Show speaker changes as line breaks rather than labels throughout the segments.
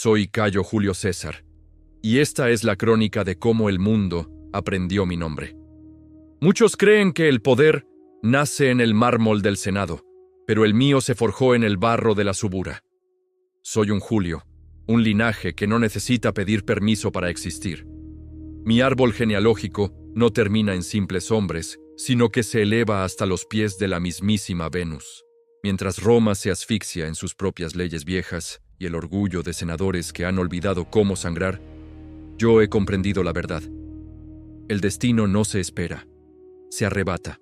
Soy Cayo Julio César, y esta es la crónica de cómo el mundo aprendió mi nombre. Muchos creen que el poder nace en el mármol del Senado, pero el mío se forjó en el barro de la Subura. Soy un Julio, un linaje que no necesita pedir permiso para existir. Mi árbol genealógico no termina en simples hombres, sino que se eleva hasta los pies de la mismísima Venus. Mientras Roma se asfixia en sus propias leyes viejas y el orgullo de senadores que han olvidado cómo sangrar, yo he comprendido la verdad. El destino no se espera, se arrebata.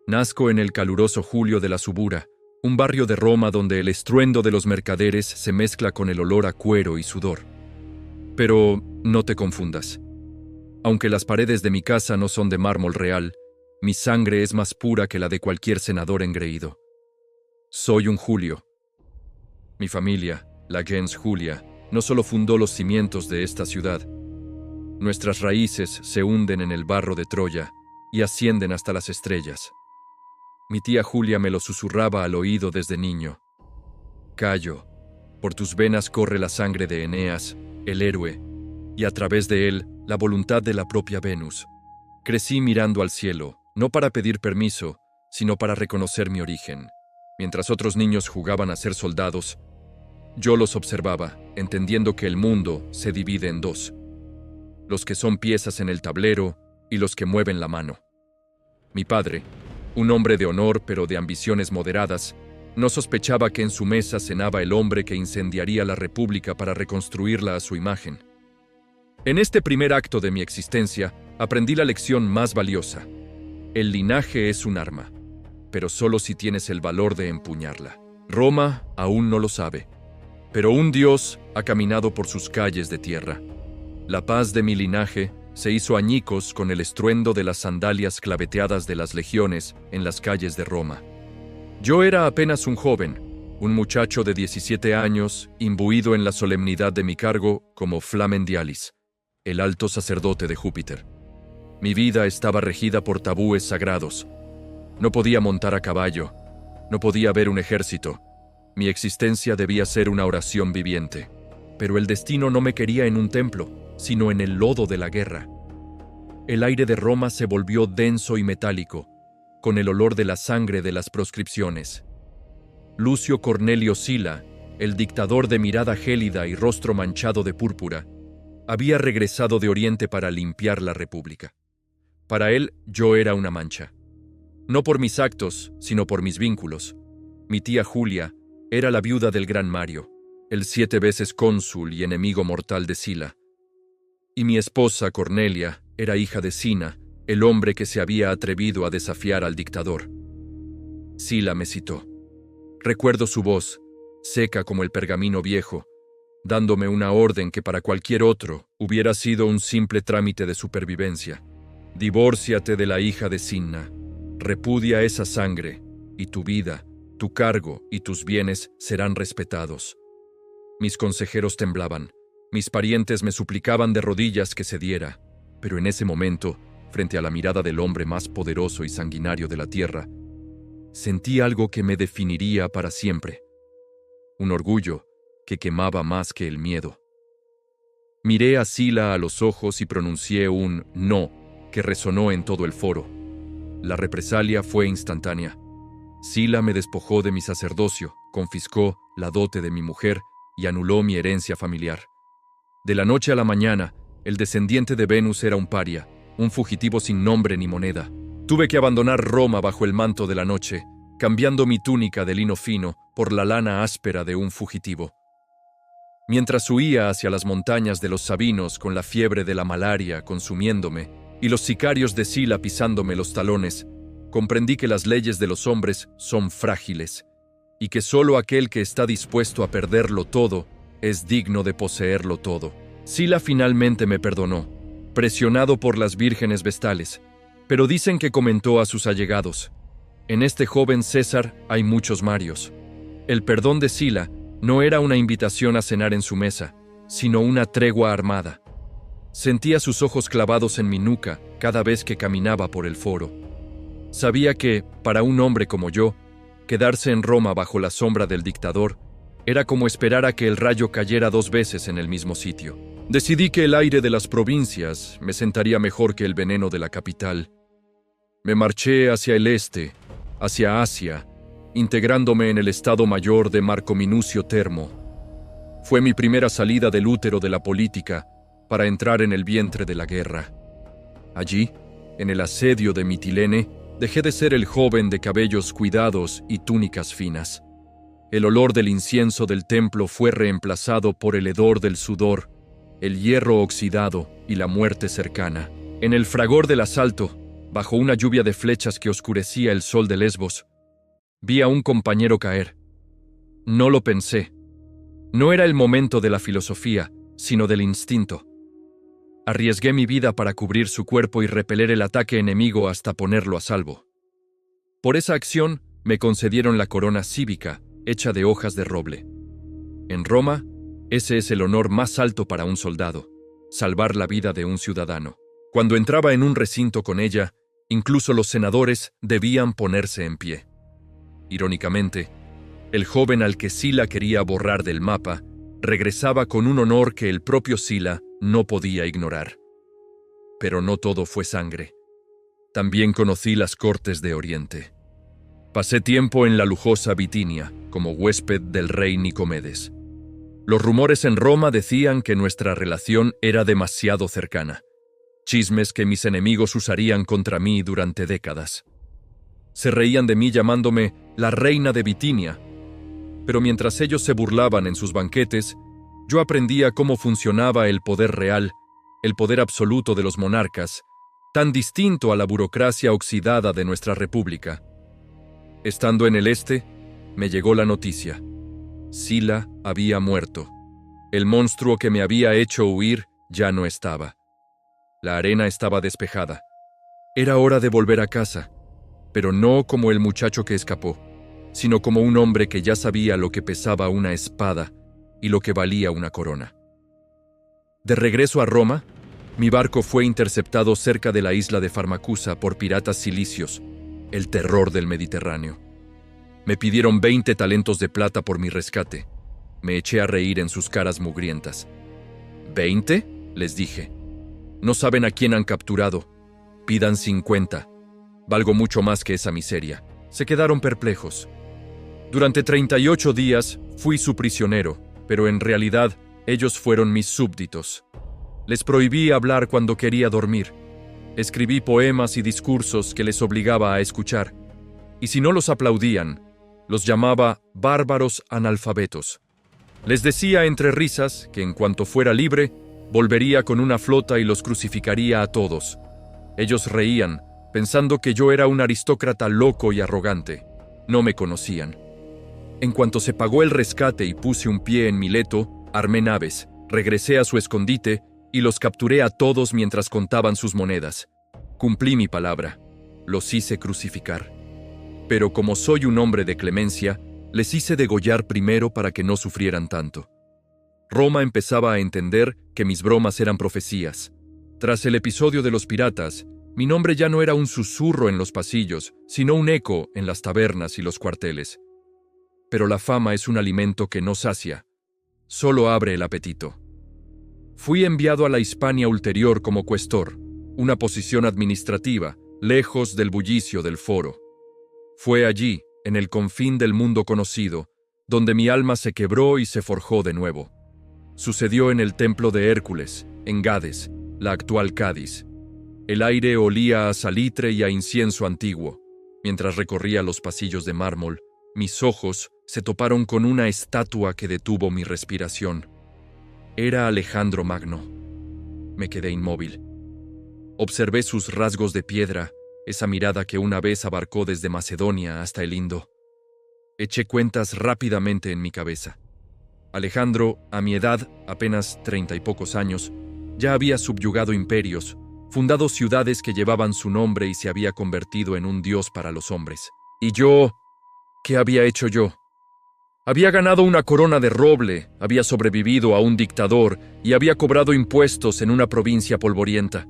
Nazco en el caluroso julio de la Subura, un barrio de Roma donde el estruendo de los mercaderes se mezcla con el olor a cuero y sudor. Pero no te confundas. Aunque las paredes de mi casa no son de mármol real, mi sangre es más pura que la de cualquier senador engreído. Soy un Julio. Mi familia, la gens Julia, no solo fundó los cimientos de esta ciudad. Nuestras raíces se hunden en el barro de Troya y ascienden hasta las estrellas. Mi tía Julia me lo susurraba al oído desde niño. Cayo, por tus venas corre la sangre de Eneas, el héroe, y a través de él, la voluntad de la propia Venus. Crecí mirando al cielo, no para pedir permiso, sino para reconocer mi origen. Mientras otros niños jugaban a ser soldados, yo los observaba, entendiendo que el mundo se divide en dos: los que son piezas en el tablero y los que mueven la mano. Mi padre, un hombre de honor pero de ambiciones moderadas, no sospechaba que en su mesa cenaba el hombre que incendiaría la República para reconstruirla a su imagen. En este primer acto de mi existencia, aprendí la lección más valiosa. El linaje es un arma, pero solo si tienes el valor de empuñarla. Roma aún no lo sabe, pero un dios ha caminado por sus calles de tierra. La paz de mi linaje se hizo añicos con el estruendo de las sandalias claveteadas de las legiones en las calles de Roma. Yo era apenas un joven, un muchacho de 17 años, imbuido en la solemnidad de mi cargo como Flamen Dialis, el alto sacerdote de Júpiter. Mi vida estaba regida por tabúes sagrados. No podía montar a caballo, no podía ver un ejército. Mi existencia debía ser una oración viviente. Pero el destino no me quería en un templo, sino en el lodo de la guerra. El aire de Roma se volvió denso y metálico, con el olor de la sangre de las proscripciones. Lucio Cornelio Sila, el dictador de mirada gélida y rostro manchado de púrpura, había regresado de Oriente para limpiar la República. Para él, yo era una mancha. No por mis actos, sino por mis vínculos. Mi tía Julia era la viuda del gran Mario, el 7 veces cónsul y enemigo mortal de Sila. Y mi esposa, Cornelia, era hija de Sina, el hombre que se había atrevido a desafiar al dictador. Sila me citó. Recuerdo su voz, seca como el pergamino viejo, dándome una orden que para cualquier otro hubiera sido un simple trámite de supervivencia. Divórciate de la hija de Sinna, repudia esa sangre, y tu vida, tu cargo y tus bienes serán respetados. Mis consejeros temblaban, mis parientes me suplicaban de rodillas que cediera, pero en ese momento, frente a la mirada del hombre más poderoso y sanguinario de la tierra, sentí algo que me definiría para siempre. Un orgullo que quemaba más que el miedo. Miré a Sila a los ojos y pronuncié un no que resonó en todo el foro. La represalia fue instantánea. Sila me despojó de mi sacerdocio, confiscó la dote de mi mujer y anuló mi herencia familiar. De la noche a la mañana, el descendiente de Venus era un paria, un fugitivo sin nombre ni moneda. Tuve que abandonar Roma bajo el manto de la noche, cambiando mi túnica de lino fino por la lana áspera de un fugitivo. Mientras huía hacia las montañas de los Sabinos con la fiebre de la malaria consumiéndome y los sicarios de Sila pisándome los talones, comprendí que las leyes de los hombres son frágiles y que solo aquel que está dispuesto a perderlo todo es digno de poseerlo todo. Sila finalmente me perdonó, presionado por las vírgenes vestales, pero dicen que comentó a sus allegados: en este joven César hay muchos Marios. El perdón de Sila no era una invitación a cenar en su mesa, sino una tregua armada. Sentía sus ojos clavados en mi nuca cada vez que caminaba por el foro. Sabía que, para un hombre como yo, quedarse en Roma bajo la sombra del dictador Era como esperar a que el rayo cayera 2 veces en el mismo sitio. Decidí que el aire de las provincias me sentaría mejor que el veneno de la capital. Me marché hacia el este, hacia Asia, integrándome en el Estado Mayor de Marco Minucio Termo. Fue mi primera salida del útero de la política para entrar en el vientre de la guerra. Allí, en el asedio de Mitilene, dejé de ser el joven de cabellos cuidados y túnicas finas. El olor del incienso del templo fue reemplazado por el hedor del sudor, el hierro oxidado y la muerte cercana. En el fragor del asalto, bajo una lluvia de flechas que oscurecía el sol de Lesbos, vi a un compañero caer. No lo pensé. No era el momento de la filosofía, sino del instinto. Arriesgué mi vida para cubrir su cuerpo y repeler el ataque enemigo hasta ponerlo a salvo. Por esa acción, me concedieron la corona cívica, hecha de hojas de roble. En Roma, ese es el honor más alto para un soldado, salvar la vida de un ciudadano. Cuando entraba en un recinto con ella, incluso los senadores debían ponerse en pie. Irónicamente, el joven al que Sila quería borrar del mapa regresaba con un honor que el propio Sila no podía ignorar. Pero no todo fue sangre. También conocí las cortes de Oriente. Pasé tiempo en la lujosa Bitinia, como huésped del rey Nicomedes. Los rumores en Roma decían que nuestra relación era demasiado cercana. Chismes que mis enemigos usarían contra mí durante décadas. Se reían de mí llamándome la reina de Bitinia. Pero mientras ellos se burlaban en sus banquetes, yo aprendía cómo funcionaba el poder real, el poder absoluto de los monarcas, tan distinto a la burocracia oxidada de nuestra república. Estando en el este, me llegó la noticia. Sila había muerto. El monstruo que me había hecho huir ya no estaba. La arena estaba despejada. Era hora de volver a casa, pero no como el muchacho que escapó, sino como un hombre que ya sabía lo que pesaba una espada y lo que valía una corona. De regreso a Roma, mi barco fue interceptado cerca de la isla de Farmacusa por piratas cilicios, el terror del Mediterráneo. Me pidieron 20 talentos de plata por mi rescate. Me eché a reír en sus caras mugrientas. ¿20? Les dije. No saben a quién han capturado. Pidan 50. Valgo mucho más que esa miseria. Se quedaron perplejos. Durante 38 días fui su prisionero, pero en realidad ellos fueron mis súbditos. Les prohibí hablar cuando quería dormir. Escribí poemas y discursos que les obligaba a escuchar. Y si no los aplaudían, los llamaba bárbaros analfabetos. Les decía entre risas que en cuanto fuera libre, volvería con una flota y los crucificaría a todos. Ellos reían, pensando que yo era un aristócrata loco y arrogante. No me conocían. En cuanto se pagó el rescate y puse un pie en Mileto, armé naves, regresé a su escondite y los capturé a todos mientras contaban sus monedas. Cumplí mi palabra. Los hice crucificar. Pero como soy un hombre de clemencia, les hice degollar primero para que no sufrieran tanto. Roma empezaba a entender que mis bromas eran profecías. Tras el episodio de los piratas, mi nombre ya no era un susurro en los pasillos, sino un eco en las tabernas y los cuarteles. Pero la fama es un alimento que no sacia, solo abre el apetito. Fui enviado a la Hispania Ulterior como cuestor, una posición administrativa, lejos del bullicio del foro. Fue allí, en el confín del mundo conocido, donde mi alma se quebró y se forjó de nuevo. Sucedió en el templo de Hércules, en Gades, la actual Cádiz. El aire olía a salitre y a incienso antiguo. Mientras recorría los pasillos de mármol, mis ojos se toparon con una estatua que detuvo mi respiración. Era Alejandro Magno. Me quedé inmóvil. Observé sus rasgos de piedra, esa mirada que una vez abarcó desde Macedonia hasta el Indo. Eché cuentas rápidamente en mi cabeza. Alejandro, a mi edad, apenas 30 y pocos años, ya había subyugado imperios, fundado ciudades que llevaban su nombre y se había convertido en un dios para los hombres. ¿Y yo? ¿Qué había hecho yo? Había ganado una corona de roble, había sobrevivido a un dictador y había cobrado impuestos en una provincia polvorienta.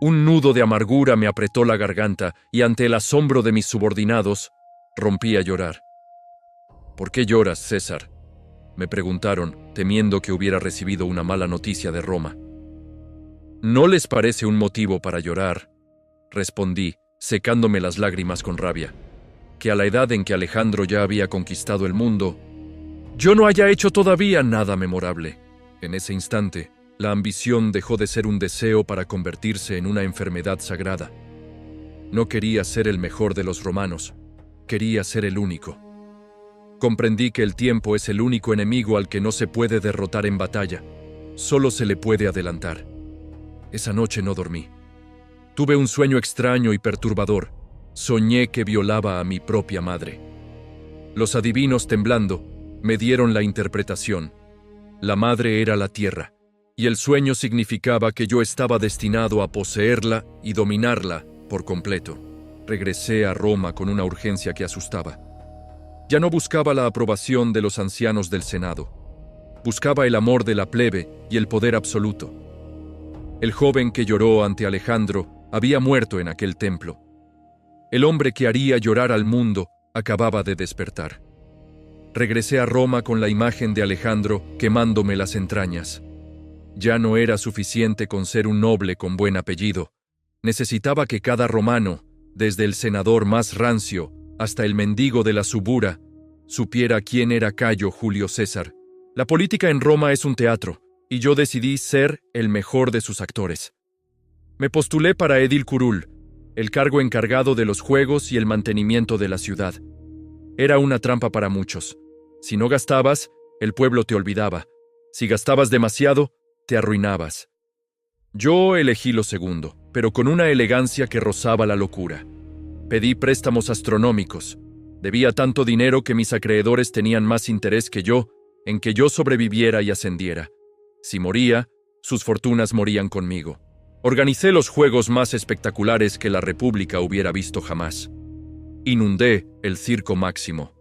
Un nudo de amargura me apretó la garganta y ante el asombro de mis subordinados, rompí a llorar. ¿Por qué lloras, César?, Me preguntaron, temiendo que hubiera recibido una mala noticia de Roma. ¿No les parece un motivo para llorar?, respondí, secándome las lágrimas con rabia, que a la edad en que Alejandro ya había conquistado el mundo, yo no haya hecho todavía nada memorable. En ese instante, la ambición dejó de ser un deseo para convertirse en una enfermedad sagrada. No quería ser el mejor de los romanos, quería ser el único. Comprendí que el tiempo es el único enemigo al que no se puede derrotar en batalla, solo se le puede adelantar. Esa noche no dormí. Tuve un sueño extraño y perturbador. Soñé que violaba a mi propia madre. Los adivinos, temblando, me dieron la interpretación. La madre era la tierra, y el sueño significaba que yo estaba destinado a poseerla y dominarla por completo. Regresé a Roma con una urgencia que asustaba. Ya no buscaba la aprobación de los ancianos del Senado. Buscaba el amor de la plebe y el poder absoluto. El joven que lloró ante Alejandro había muerto en aquel templo. El hombre que haría llorar al mundo acababa de despertar. Regresé a Roma con la imagen de Alejandro quemándome las entrañas. Ya no era suficiente con ser un noble con buen apellido. Necesitaba que cada romano, desde el senador más rancio hasta el mendigo de la subura, supiera quién era Cayo Julio César. La política en Roma es un teatro, y yo decidí ser el mejor de sus actores. Me postulé para edil curul, el cargo encargado de los juegos y el mantenimiento de la ciudad. Era una trampa para muchos. Si no gastabas, el pueblo te olvidaba. Si gastabas demasiado, te arruinabas. Yo elegí lo segundo, pero con una elegancia que rozaba la locura. Pedí préstamos astronómicos. Debía tanto dinero que mis acreedores tenían más interés que yo en que yo sobreviviera y ascendiera. Si moría, sus fortunas morían conmigo. Organicé los juegos más espectaculares que la República hubiera visto jamás. Inundé el Circo Máximo.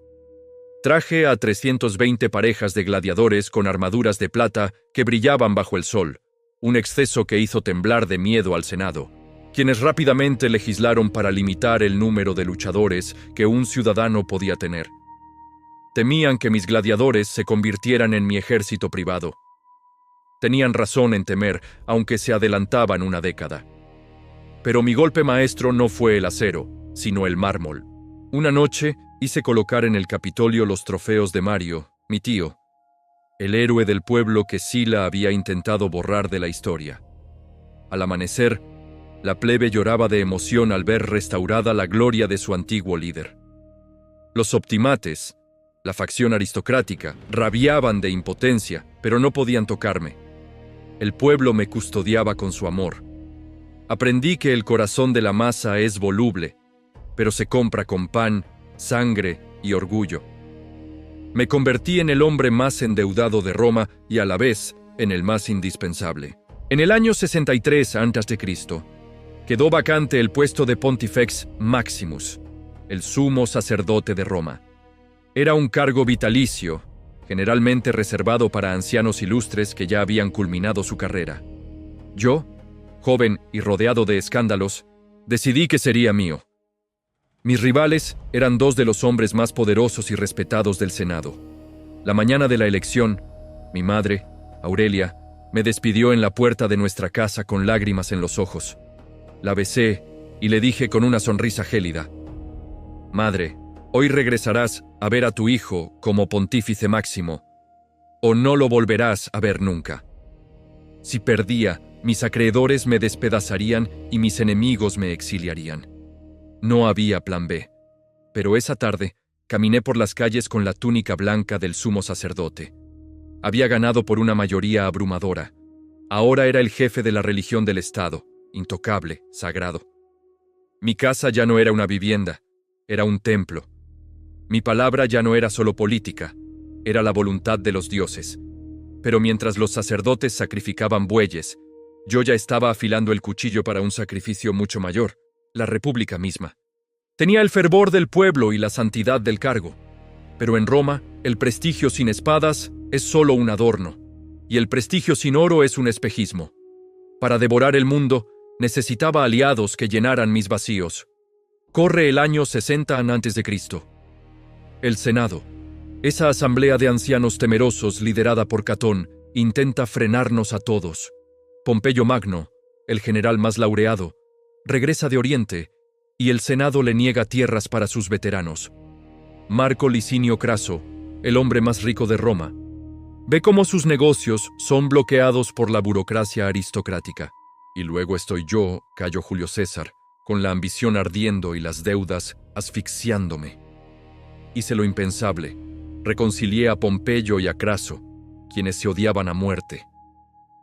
Traje a 320 parejas de gladiadores con armaduras de plata que brillaban bajo el sol, un exceso que hizo temblar de miedo al Senado, quienes rápidamente legislaron para limitar el número de luchadores que un ciudadano podía tener. Temían que mis gladiadores se convirtieran en mi ejército privado. Tenían razón en temer, aunque se adelantaban una década. Pero mi golpe maestro no fue el acero, sino el mármol. Una noche hice colocar en el Capitolio los trofeos de Mario, mi tío, el héroe del pueblo que Sila había intentado borrar de la historia. Al amanecer, la plebe lloraba de emoción al ver restaurada la gloria de su antiguo líder. Los optimates, la facción aristocrática, rabiaban de impotencia, pero no podían tocarme. El pueblo me custodiaba con su amor. Aprendí que el corazón de la masa es voluble, pero se compra con pan, sangre y orgullo. Me convertí en el hombre más endeudado de Roma y a la vez en el más indispensable. En el año 63 a.C., quedó vacante el puesto de Pontifex Maximus, el sumo sacerdote de Roma. Era un cargo vitalicio, generalmente reservado para ancianos ilustres que ya habían culminado su carrera. Yo, joven y rodeado de escándalos, decidí que sería mío. Mis rivales eran dos de los hombres más poderosos y respetados del Senado. La mañana de la elección, mi madre, Aurelia, me despidió en la puerta de nuestra casa con lágrimas en los ojos. La besé y le dije con una sonrisa gélida: «Madre, hoy regresarás a ver a tu hijo como pontífice máximo, o no lo volverás a ver nunca». Si perdía, mis acreedores me despedazarían y mis enemigos me exiliarían. No había plan B, pero esa tarde caminé por las calles con la túnica blanca del sumo sacerdote. Había ganado por una mayoría abrumadora. Ahora era el jefe de la religión del Estado, intocable, sagrado. Mi casa ya no era una vivienda, era un templo. Mi palabra ya no era solo política, era la voluntad de los dioses. Pero mientras los sacerdotes sacrificaban bueyes, yo ya estaba afilando el cuchillo para un sacrificio mucho mayor, la república misma. Tenía el fervor del pueblo y la santidad del cargo, pero en Roma el prestigio sin espadas es solo un adorno, y el prestigio sin oro es un espejismo. Para devorar el mundo, necesitaba aliados que llenaran mis vacíos. Corre el año 60 a.C. El Senado, Esa asamblea de ancianos temerosos, liderada por Catón, intenta frenarnos a todos. Pompeyo Magno, el general más laureado, regresa de Oriente y el Senado le niega tierras para sus veteranos. Marco Licinio Craso, el hombre más rico de Roma, ve cómo sus negocios son bloqueados por la burocracia aristocrática. Y luego estoy yo, Cayo Julio César, con la ambición ardiendo y las deudas asfixiándome. Hice lo impensable. Reconcilié a Pompeyo y a Craso, quienes se odiaban a muerte.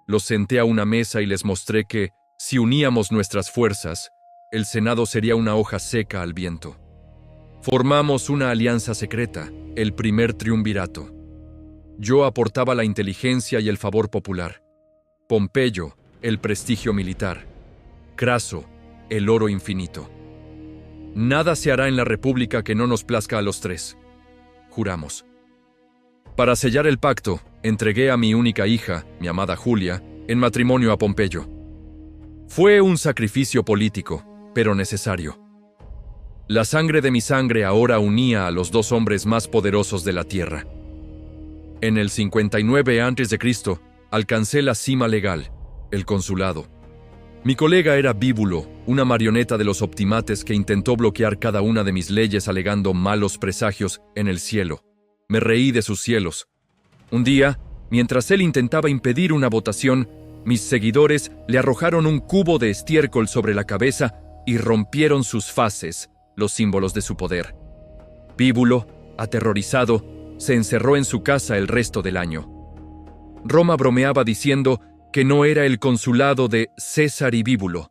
Los senté a una mesa y les mostré que, si uníamos nuestras fuerzas, el Senado sería una hoja seca al viento. Formamos una alianza secreta, el primer triunvirato. Yo aportaba la inteligencia y el favor popular. Pompeyo, el prestigio militar. Craso, el oro infinito. Nada se hará en la República que no nos plazca a los tres, juramos. Para sellar el pacto, entregué a mi única hija, mi amada Julia, en matrimonio a Pompeyo. Fue un sacrificio político, pero necesario. La sangre de mi sangre ahora unía a los dos hombres más poderosos de la tierra. En el 59 a.C., alcancé la cima legal, el consulado. Mi colega era Bíbulo, una marioneta de los optimates que intentó bloquear cada una de mis leyes alegando malos presagios en el cielo. Me reí de sus cielos. Un día, mientras él intentaba impedir una votación, mis seguidores le arrojaron un cubo de estiércol sobre la cabeza y rompieron sus faces, los símbolos de su poder. Bíbulo, aterrorizado, se encerró en su casa el resto del año. Roma bromeaba diciendo que no era el consulado de César y Bíbulo,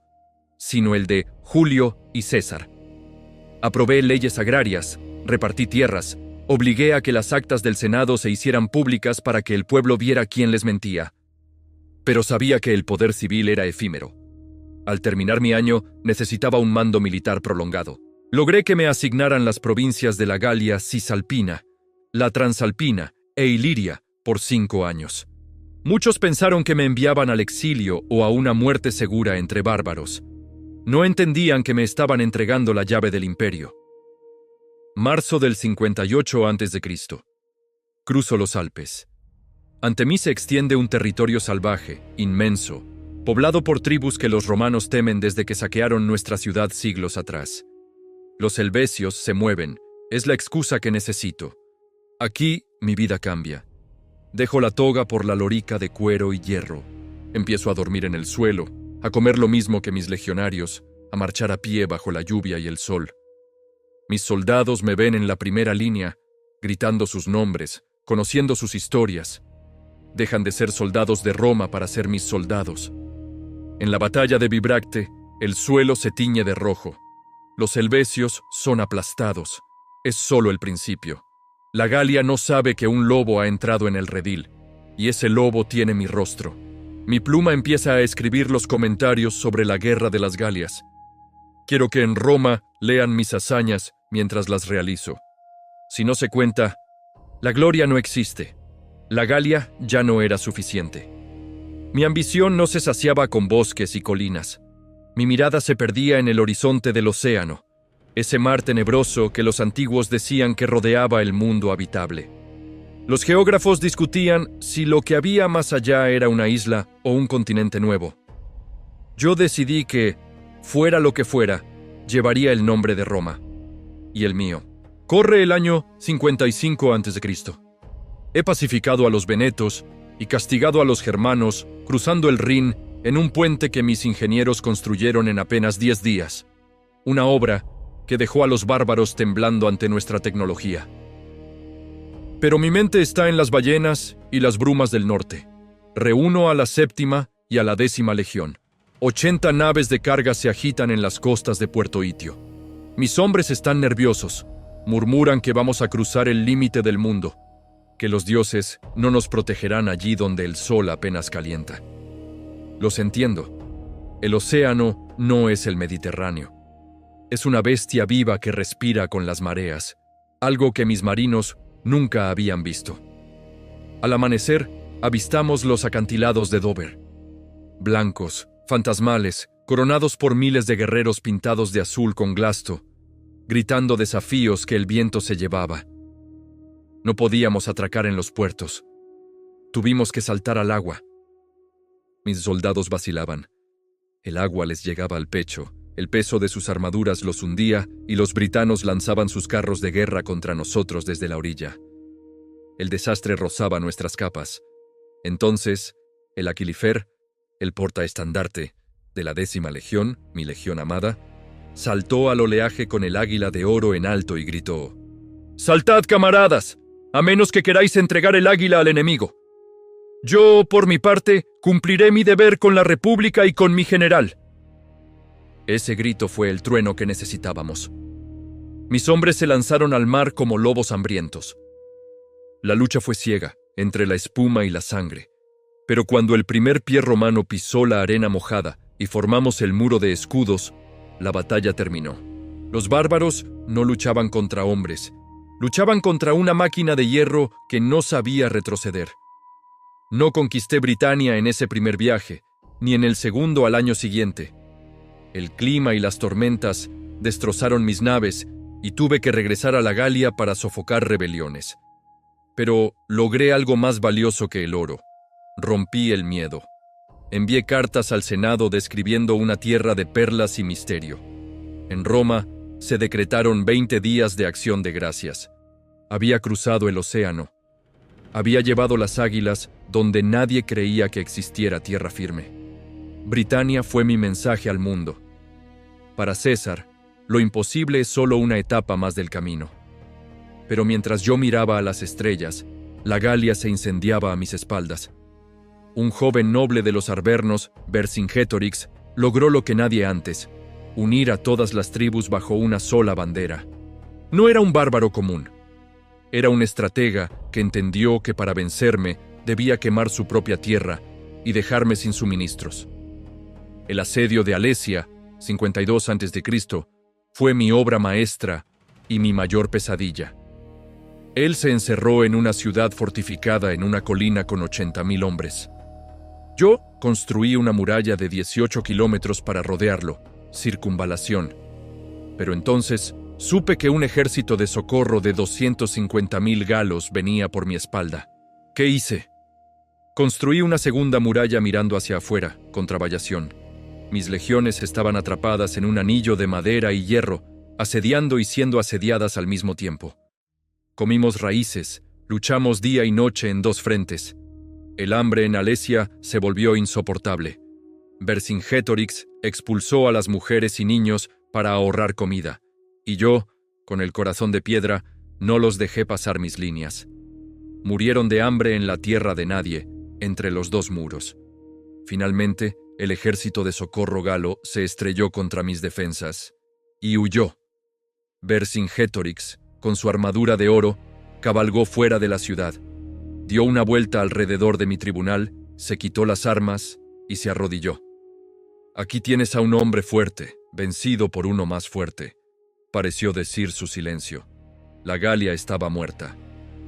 sino el de Julio y César. Aprobé leyes agrarias, repartí tierras, obligué a que las actas del Senado se hicieran públicas para que el pueblo viera quién les mentía. Pero sabía que el poder civil era efímero. Al terminar mi año, necesitaba un mando militar prolongado. Logré que me asignaran las provincias de la Galia Cisalpina, la Transalpina e Iliria por 5 años. Muchos pensaron que me enviaban al exilio o a una muerte segura entre bárbaros. No entendían que me estaban entregando la llave del imperio. Marzo del 58 a.C. Cruzo los Alpes. Ante mí se extiende un territorio salvaje, inmenso, poblado por tribus que los romanos temen desde que saquearon nuestra ciudad siglos atrás. Los helvecios se mueven, es la excusa que necesito. Aquí mi vida cambia. Dejo la toga por la lorica de cuero y hierro. Empiezo a dormir en el suelo, a comer lo mismo que mis legionarios, a marchar a pie bajo la lluvia y el sol. Mis soldados me ven en la primera línea, gritando sus nombres, conociendo sus historias. Dejan de ser soldados de Roma para ser mis soldados. En la batalla de Bibracte, el suelo se tiñe de rojo. Los helvecios son aplastados. Es solo el principio. La Galia no sabe que un lobo ha entrado en el redil, y ese lobo tiene mi rostro. Mi pluma empieza a escribir los comentarios sobre la guerra de las Galias. Quiero que en Roma lean mis hazañas mientras las realizo. Si no se cuenta, la gloria no existe. La Galia ya no era suficiente. Mi ambición no se saciaba con bosques y colinas. Mi mirada se perdía en el horizonte del océano, ese mar tenebroso que los antiguos decían que rodeaba el mundo habitable. Los geógrafos discutían si lo que había más allá era una isla o un continente nuevo. Yo decidí que, fuera lo que fuera, llevaría el nombre de Roma. Y el mío. Corre el año 55 a.C. He pacificado a los venetos y castigado a los germanos cruzando el Rin en un puente que mis ingenieros construyeron en apenas 10 días. Una obra que dejó a los bárbaros temblando ante nuestra tecnología. Pero mi mente está en las ballenas y las brumas del norte. Reúno a la 7ª y a la 10ª legión. 80 naves de carga se agitan en las costas de Puerto Itio. Mis hombres están nerviosos. Murmuran que vamos a cruzar el límite del mundo, que los dioses no nos protegerán allí donde el sol apenas calienta. Los entiendo. El océano no es el Mediterráneo. Es una bestia viva que respira con las mareas, algo que mis marinos nunca habían visto. Al amanecer, avistamos los acantilados de Dover. Blancos, fantasmales, coronados por miles de guerreros pintados de azul con glasto, gritando desafíos que el viento se llevaba. No podíamos atracar en los puertos. Tuvimos que saltar al agua. Mis soldados vacilaban. El agua les llegaba al pecho, el peso de sus armaduras los hundía y los britanos lanzaban sus carros de guerra contra nosotros desde la orilla. El desastre rozaba nuestras capas. Entonces, el Aquilifer, el portaestandarte de la 10ª Legión, mi legión amada, saltó al oleaje con el águila de oro en alto y gritó: «¡Saltad, camaradas! A menos que queráis entregar el águila al enemigo. Yo, por mi parte, cumpliré mi deber con la República y con mi general». Ese grito fue el trueno que necesitábamos. Mis hombres se lanzaron al mar como lobos hambrientos. La lucha fue ciega, entre la espuma y la sangre. Pero cuando el primer pie romano pisó la arena mojada y formamos el muro de escudos, la batalla terminó. Los bárbaros no luchaban contra hombres, luchaban contra una máquina de hierro que no sabía retroceder. No conquisté Britania en ese primer viaje, ni en el segundo al año siguiente. El clima y las tormentas destrozaron mis naves y tuve que regresar a la Galia para sofocar rebeliones. Pero logré algo más valioso que el oro. Rompí el miedo. Envié cartas al Senado describiendo una tierra de perlas y misterio. En Roma se decretaron 20 días de acción de gracias. Había cruzado el océano. Había llevado las águilas donde nadie creía que existiera tierra firme. Britania fue mi mensaje al mundo. Para César, lo imposible es solo una etapa más del camino. Pero mientras yo miraba a las estrellas, la Galia se incendiaba a mis espaldas. Un joven noble de los arvernos, Vercingétorix, logró lo que nadie antes: unir a todas las tribus bajo una sola bandera. No era un bárbaro común. Era un estratega que entendió que para vencerme debía quemar su propia tierra y dejarme sin suministros. El asedio de Alesia, 52 a.C., fue mi obra maestra y mi mayor pesadilla. Él se encerró en una ciudad fortificada en una colina con 80.000 hombres. Yo construí una muralla de 18 kilómetros para rodearlo, circunvalación. Pero entonces supe que un ejército de socorro de 250.000 galos venía por mi espalda. ¿Qué hice? Construí una segunda muralla mirando hacia afuera, contra vallación. Mis legiones estaban atrapadas en un anillo de madera y hierro, asediando y siendo asediadas al mismo tiempo. Comimos raíces, luchamos día y noche en 2 frentes. El hambre en Alesia se volvió insoportable. Vercingétorix expulsó a las mujeres y niños para ahorrar comida, y yo, con el corazón de piedra, no los dejé pasar mis líneas. Murieron de hambre en la tierra de nadie, entre los 2 muros. Finalmente, el ejército de socorro galo se estrelló contra mis defensas y huyó. Vercingétorix, con su armadura de oro, cabalgó fuera de la ciudad, dio una vuelta alrededor de mi tribunal, se quitó las armas y se arrodilló. «Aquí tienes a un hombre fuerte, vencido por uno más fuerte», pareció decir su silencio. La Galia estaba muerta.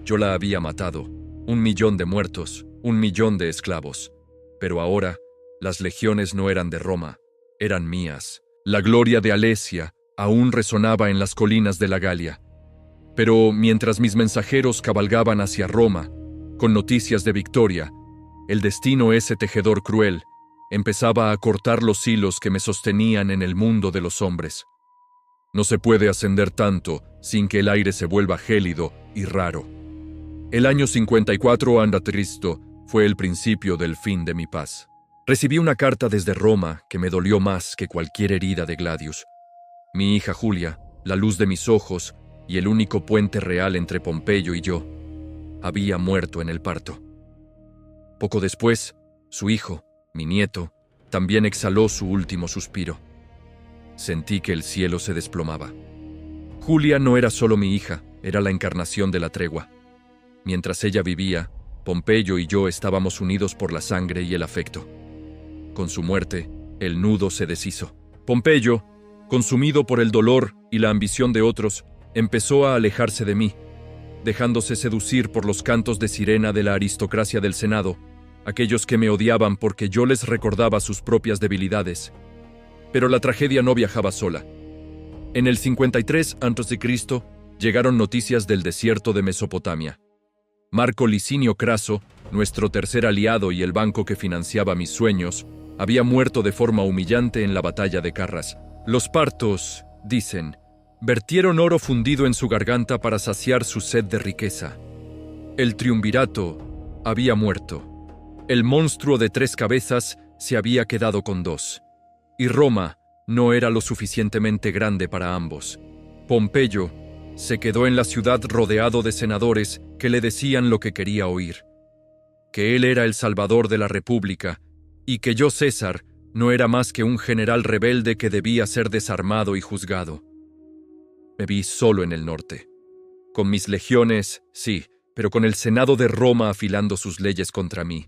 Yo la había matado. 1.000.000 de muertos, 1.000.000 de esclavos. Pero ahora, las legiones no eran de Roma, eran mías. La gloria de Alesia aún resonaba en las colinas de la Galia. Pero mientras mis mensajeros cabalgaban hacia Roma, con noticias de victoria, el destino, ese tejedor cruel, empezaba a cortar los hilos que me sostenían en el mundo de los hombres. No se puede ascender tanto sin que el aire se vuelva gélido y raro. El año 54 a.C. fue el principio del fin de mi paz. Recibí una carta desde Roma que me dolió más que cualquier herida de Gladius. Mi hija Julia, la luz de mis ojos y el único puente real entre Pompeyo y yo, había muerto en el parto. Poco después, su hijo, mi nieto, también exhaló su último suspiro. Sentí que el cielo se desplomaba. Julia no era solo mi hija, era la encarnación de la tregua. Mientras ella vivía, Pompeyo y yo estábamos unidos por la sangre y el afecto. Con su muerte, el nudo se deshizo. Pompeyo, consumido por el dolor y la ambición de otros, empezó a alejarse de mí, dejándose seducir por los cantos de sirena de la aristocracia del Senado, aquellos que me odiaban porque yo les recordaba sus propias debilidades. Pero la tragedia no viajaba sola. En el 53 a.C. llegaron noticias del desierto de Mesopotamia. Marco Licinio Craso, nuestro tercer aliado y el banco que financiaba mis sueños, había muerto de forma humillante en la batalla de Carras. Los partos, dicen, vertieron oro fundido en su garganta para saciar su sed de riqueza. El triunvirato había muerto. El monstruo de 3 cabezas se había quedado con 2. Y Roma no era lo suficientemente grande para ambos. Pompeyo se quedó en la ciudad rodeado de senadores que le decían lo que quería oír: que él era el salvador de la República y que yo, César, no era más que un general rebelde que debía ser desarmado y juzgado. Me vi solo en el norte. Con mis legiones, sí, pero con el Senado de Roma afilando sus leyes contra mí.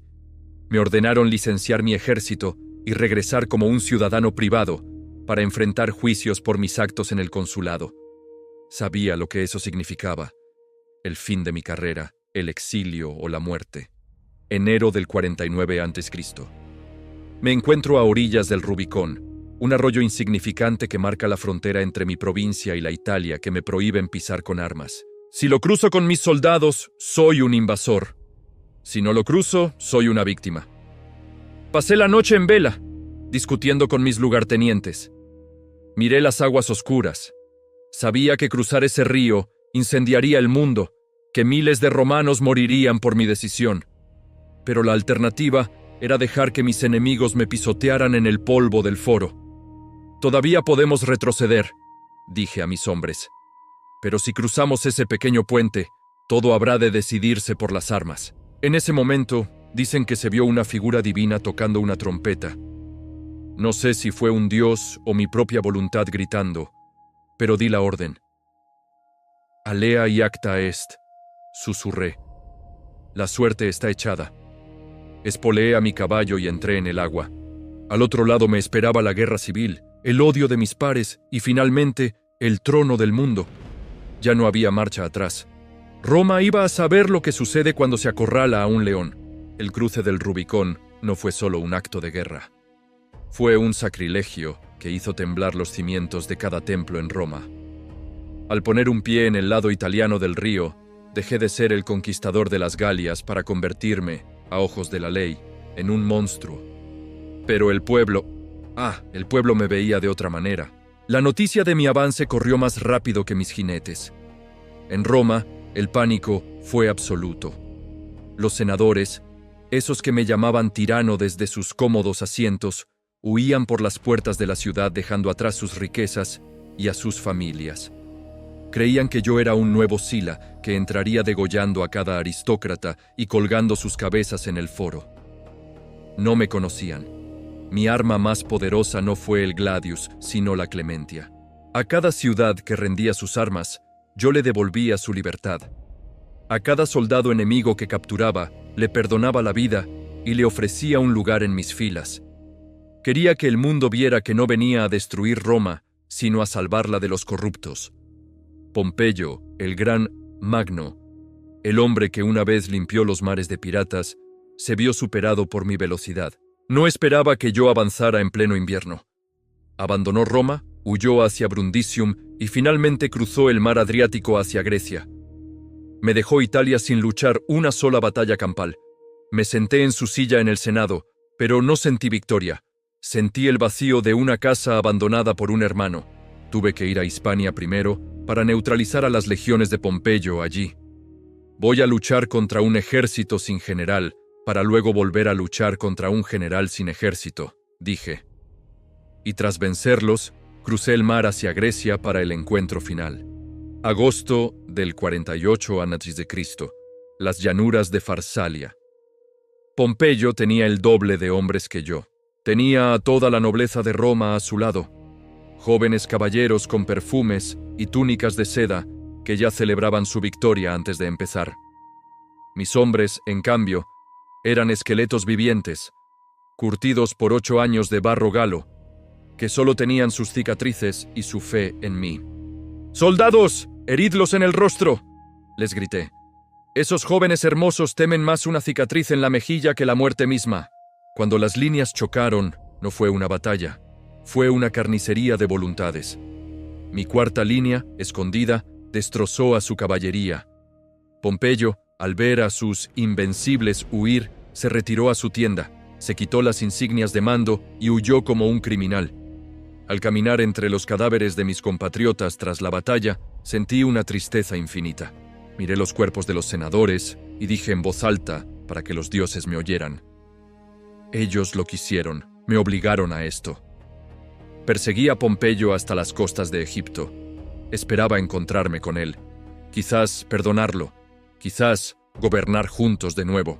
Me ordenaron licenciar mi ejército y regresar como un ciudadano privado para enfrentar juicios por mis actos en el consulado. Sabía lo que eso significaba: el fin de mi carrera, el exilio o la muerte. Enero del 49 a.C. Me encuentro a orillas del Rubicón, un arroyo insignificante que marca la frontera entre mi provincia y la Italia, que me prohíben pisar con armas. Si lo cruzo con mis soldados, soy un invasor. Si no lo cruzo, soy una víctima. Pasé la noche en vela, discutiendo con mis lugartenientes. Miré las aguas oscuras. Sabía que cruzar ese río incendiaría el mundo, que miles de romanos morirían por mi decisión. Pero la alternativa era dejar que mis enemigos me pisotearan en el polvo del foro. Todavía podemos retroceder, dije a mis hombres. Pero si cruzamos ese pequeño puente, todo habrá de decidirse por las armas. En ese momento, dicen que se vio una figura divina tocando una trompeta. No sé si fue un dios o mi propia voluntad gritando, pero di la orden. Alea y acta est, susurré. La suerte está echada. Espoleé a mi caballo y entré en el agua. Al otro lado me esperaba la guerra civil, el odio de mis pares y finalmente el trono del mundo. Ya no había marcha atrás. Roma iba a saber lo que sucede cuando se acorrala a un león. El cruce del Rubicón no fue solo un acto de guerra. Fue un sacrilegio que hizo temblar los cimientos de cada templo en Roma. Al poner un pie en el lado italiano del río, dejé de ser el conquistador de las Galias para convertirme, a ojos de la ley, en un monstruo. Pero el pueblo me veía de otra manera. La noticia de mi avance corrió más rápido que mis jinetes. En Roma, el pánico fue absoluto. Los senadores, esos que me llamaban tirano desde sus cómodos asientos, huían por las puertas de la ciudad dejando atrás sus riquezas y a sus familias. Creían que yo era un nuevo Sila que entraría degollando a cada aristócrata y colgando sus cabezas en el foro. No me conocían. Mi arma más poderosa no fue el gladius, sino la clementia. A cada ciudad que rendía sus armas, yo le devolvía su libertad. A cada soldado enemigo que capturaba, le perdonaba la vida y le ofrecía un lugar en mis filas. Quería que el mundo viera que no venía a destruir Roma, sino a salvarla de los corruptos. Pompeyo, el gran Magno, el hombre que una vez limpió los mares de piratas, se vio superado por mi velocidad. No esperaba que yo avanzara en pleno invierno. Abandonó Roma, huyó hacia Brundisium y finalmente cruzó el mar Adriático hacia Grecia. Me dejó Italia sin luchar una sola batalla campal. Me senté en su silla en el Senado, pero no sentí victoria. Sentí el vacío de una casa abandonada por un hermano. Tuve que ir a Hispania primero para neutralizar a las legiones de Pompeyo allí. Voy a luchar contra un ejército sin general, para luego volver a luchar contra un general sin ejército, dije. Y tras vencerlos, crucé el mar hacia Grecia para el encuentro final. Agosto del 48 a.C., las llanuras de Farsalia. Pompeyo tenía el doble de hombres que yo. Tenía a toda la nobleza de Roma a su lado. Jóvenes caballeros con perfumes y túnicas de seda que ya celebraban su victoria antes de empezar. Mis hombres, en cambio, eran esqueletos vivientes, curtidos por 8 años de barro galo, que solo tenían sus cicatrices y su fe en mí. ¡Soldados, heridlos en el rostro!, les grité. Esos jóvenes hermosos temen más una cicatriz en la mejilla que la muerte misma. Cuando las líneas chocaron, no fue una batalla, fue una carnicería de voluntades. Mi cuarta línea, escondida, destrozó a su caballería. Pompeyo, Al ver a sus invencibles huir, se retiró a su tienda, se quitó las insignias de mando y huyó como un criminal. Al caminar entre los cadáveres de mis compatriotas tras la batalla, sentí una tristeza infinita. Miré los cuerpos de los senadores y dije en voz alta para que los dioses me oyeran: ellos lo quisieron, me obligaron a esto. Perseguí a Pompeyo hasta las costas de Egipto. Esperaba encontrarme con él, quizás perdonarlo, quizás gobernar juntos de nuevo.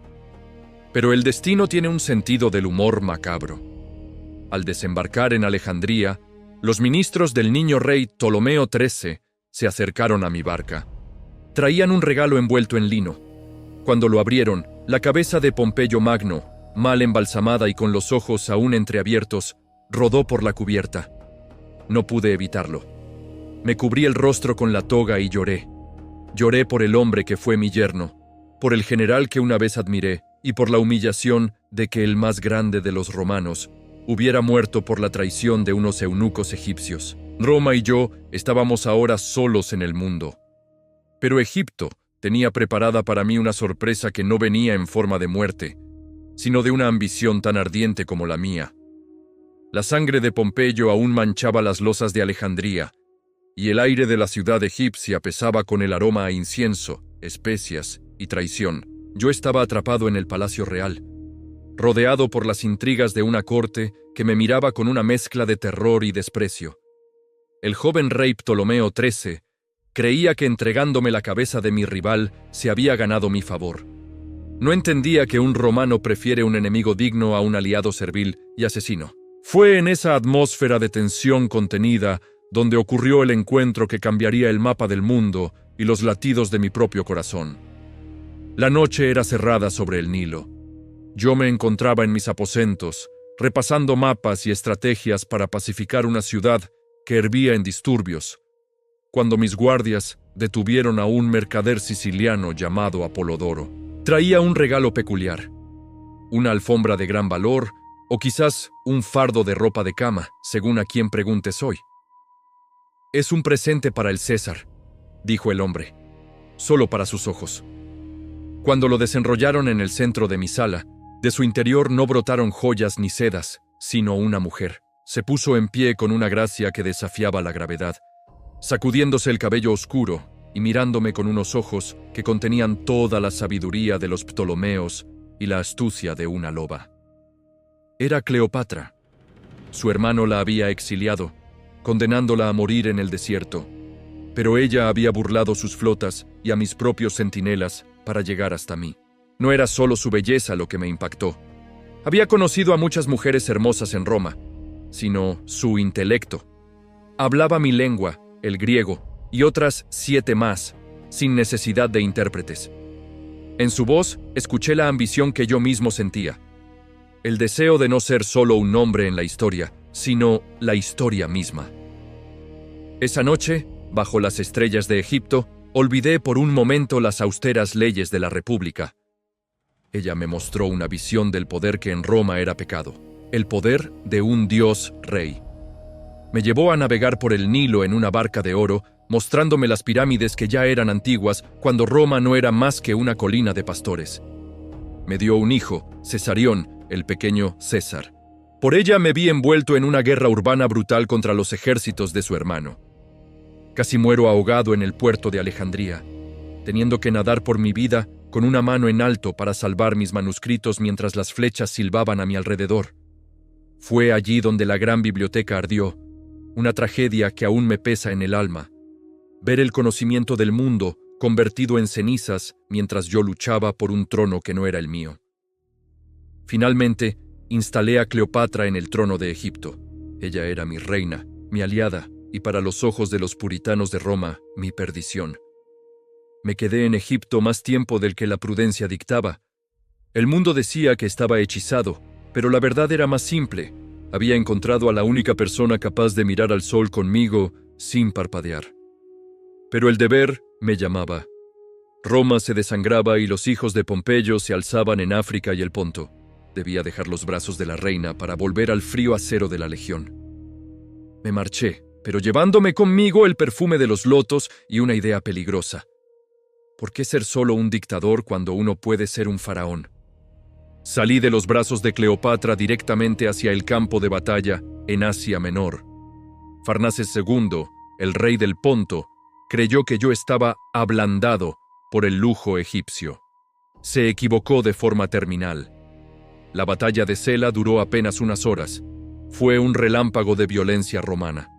Pero el destino tiene un sentido del humor macabro. Al desembarcar en Alejandría, los ministros del niño rey Ptolomeo XIII se acercaron a mi barca. Traían un regalo envuelto en lino. Cuando lo abrieron, la cabeza de Pompeyo Magno, mal embalsamada y con los ojos aún entreabiertos, rodó por la cubierta. No pude evitarlo. Me cubrí el rostro con la toga y lloré. Lloré por el hombre que fue mi yerno, por el general que una vez admiré y por la humillación de que el más grande de los romanos hubiera muerto por la traición de unos eunucos egipcios. Roma y yo estábamos ahora solos en el mundo. Pero Egipto tenía preparada para mí una sorpresa que no venía en forma de muerte, sino de una ambición tan ardiente como la mía. La sangre de Pompeyo aún manchaba las losas de Alejandría, y el aire de la ciudad egipcia pesaba con el aroma a incienso, especias y traición. Yo estaba atrapado en el palacio real, rodeado por las intrigas de una corte que me miraba con una mezcla de terror y desprecio. El joven rey Ptolomeo XIII creía que entregándome la cabeza de mi rival se había ganado mi favor. No entendía que un romano prefiere un enemigo digno a un aliado servil y asesino. Fue en esa atmósfera de tensión contenida donde ocurrió el encuentro que cambiaría el mapa del mundo y los latidos de mi propio corazón. La noche era cerrada sobre el Nilo. Yo me encontraba en mis aposentos, repasando mapas y estrategias para pacificar una ciudad que hervía en disturbios, cuando mis guardias detuvieron a un mercader siciliano llamado Apolodoro. Traía un regalo peculiar, una alfombra de gran valor o quizás un fardo de ropa de cama, según a quien preguntes hoy. «Es un presente para el César», dijo el hombre, solo para sus ojos. Cuando lo desenrollaron en el centro de mi sala, de su interior no brotaron joyas ni sedas, sino una mujer. Se puso en pie con una gracia que desafiaba la gravedad, sacudiéndose el cabello oscuro y mirándome con unos ojos que contenían toda la sabiduría de los Ptolomeos y la astucia de una loba. Era Cleopatra. Su hermano la había exiliado, condenándola a morir en el desierto, pero ella había burlado sus flotas y a mis propios centinelas para llegar hasta mí. No era solo su belleza lo que me impactó. Había conocido a muchas mujeres hermosas en Roma, sino su intelecto. Hablaba mi lengua, el griego, y otras 7 más, sin necesidad de intérpretes. En su voz escuché la ambición que yo mismo sentía, el deseo de no ser solo un nombre en la historia, sino la historia misma. Esa noche, bajo las estrellas de Egipto, olvidé por un momento las austeras leyes de la República. Ella me mostró una visión del poder que en Roma era pecado, el poder de un dios rey. Me llevó a navegar por el Nilo en una barca de oro, mostrándome las pirámides que ya eran antiguas cuando Roma no era más que una colina de pastores. Me dio un hijo, Cesarión, el pequeño César. Por ella me vi envuelto en una guerra urbana brutal contra los ejércitos de su hermano. Casi muero ahogado en el puerto de Alejandría, teniendo que nadar por mi vida con una mano en alto para salvar mis manuscritos mientras las flechas silbaban a mi alrededor. Fue allí donde la gran biblioteca ardió, una tragedia que aún me pesa en el alma. Ver el conocimiento del mundo convertido en cenizas mientras yo luchaba por un trono que no era el mío. Finalmente, instalé a Cleopatra en el trono de Egipto. Ella era mi reina, mi aliada, y para los ojos de los puritanos de Roma, mi perdición. Me quedé en Egipto más tiempo del que la prudencia dictaba. El mundo decía que estaba hechizado, pero la verdad era más simple. Había encontrado a la única persona capaz de mirar al sol conmigo sin parpadear. Pero el deber me llamaba. Roma se desangraba y los hijos de Pompeyo se alzaban en África y el Ponto. Debía dejar los brazos de la reina para volver al frío acero de la legión. Me marché, pero llevándome conmigo el perfume de los lotos y una idea peligrosa. ¿Por qué ser solo un dictador cuando uno puede ser un faraón? Salí de los brazos de Cleopatra directamente hacia el campo de batalla en Asia Menor. Farnaces II, el rey del Ponto, creyó que yo estaba ablandado por el lujo egipcio. Se equivocó de forma terminal. La batalla de Sela duró apenas unas horas. Fue un relámpago de violencia romana.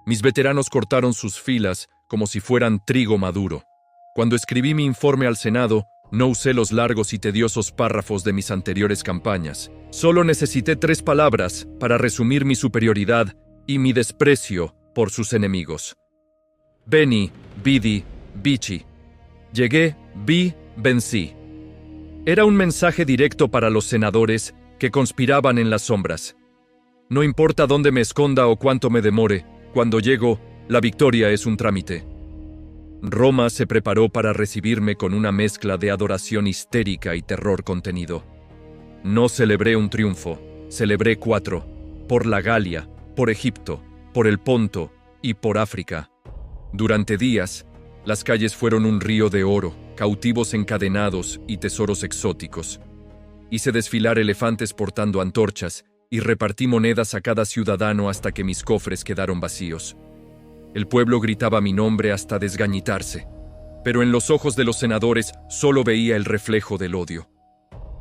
Mis veteranos cortaron sus filas como si fueran trigo maduro. Cuando escribí mi informe al Senado, no usé los largos y tediosos párrafos de mis anteriores campañas. Solo necesité 3 palabras para resumir mi superioridad y mi desprecio por sus enemigos. Beni, vidi, vici. Llegué, vi, vencí. Era un mensaje directo para los senadores que conspiraban en las sombras. No importa dónde me esconda o cuánto me demore, cuando llego, la victoria es un trámite. Roma se preparó para recibirme con una mezcla de adoración histérica y terror contenido. No celebré un triunfo, celebré 4, por la Galia, por Egipto, por el Ponto y por África. Durante días, las calles fueron un río de oro, cautivos encadenados y tesoros exóticos. Hice desfilar elefantes portando antorchas y repartí monedas a cada ciudadano hasta que mis cofres quedaron vacíos. El pueblo gritaba mi nombre hasta desgañitarse, pero en los ojos de los senadores solo veía el reflejo del odio.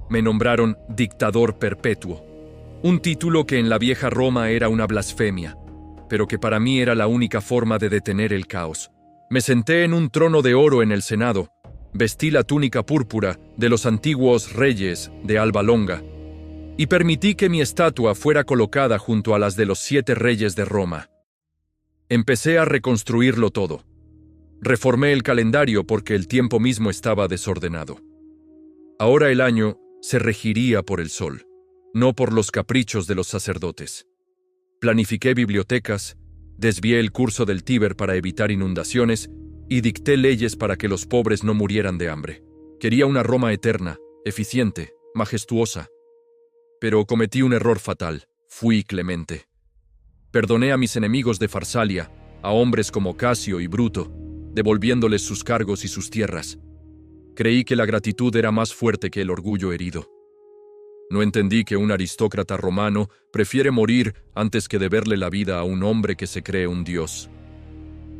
Me nombraron dictador perpetuo, un título que en la vieja Roma era una blasfemia, pero que para mí era la única forma de detener el caos. Me senté en un trono de oro en el Senado, vestí la túnica púrpura de los antiguos reyes de Alba Longa y permití que mi estatua fuera colocada junto a las de los 7 reyes de Roma. Empecé a reconstruirlo todo. Reformé el calendario porque el tiempo mismo estaba desordenado. Ahora el año se regiría por el sol, no por los caprichos de los sacerdotes. Planifiqué bibliotecas, desvié el curso del Tíber para evitar inundaciones y dicté leyes para que los pobres no murieran de hambre. Quería una Roma eterna, eficiente, majestuosa. Pero cometí un error fatal. Fui clemente. Perdoné a mis enemigos de Farsalia, a hombres como Casio y Bruto, devolviéndoles sus cargos y sus tierras. Creí que la gratitud era más fuerte que el orgullo herido. No entendí que un aristócrata romano prefiere morir antes que deberle la vida a un hombre que se cree un dios.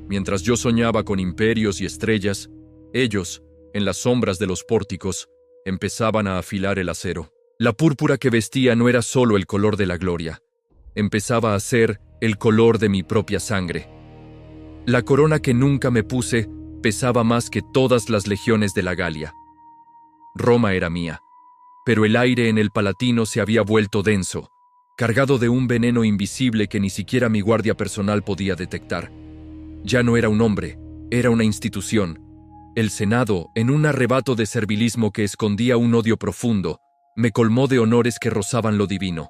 Mientras yo soñaba con imperios y estrellas, ellos, en las sombras de los pórticos, empezaban a afilar el acero. La púrpura que vestía no era solo el color de la gloria, empezaba a ser el color de mi propia sangre. La corona que nunca me puse pesaba más que todas las legiones de la Galia. Roma era mía, pero el aire en el Palatino se había vuelto denso, cargado de un veneno invisible que ni siquiera mi guardia personal podía detectar. Ya no era un hombre, era una institución. El Senado, en un arrebato de servilismo que escondía un odio profundo, me colmó de honores que rozaban lo divino.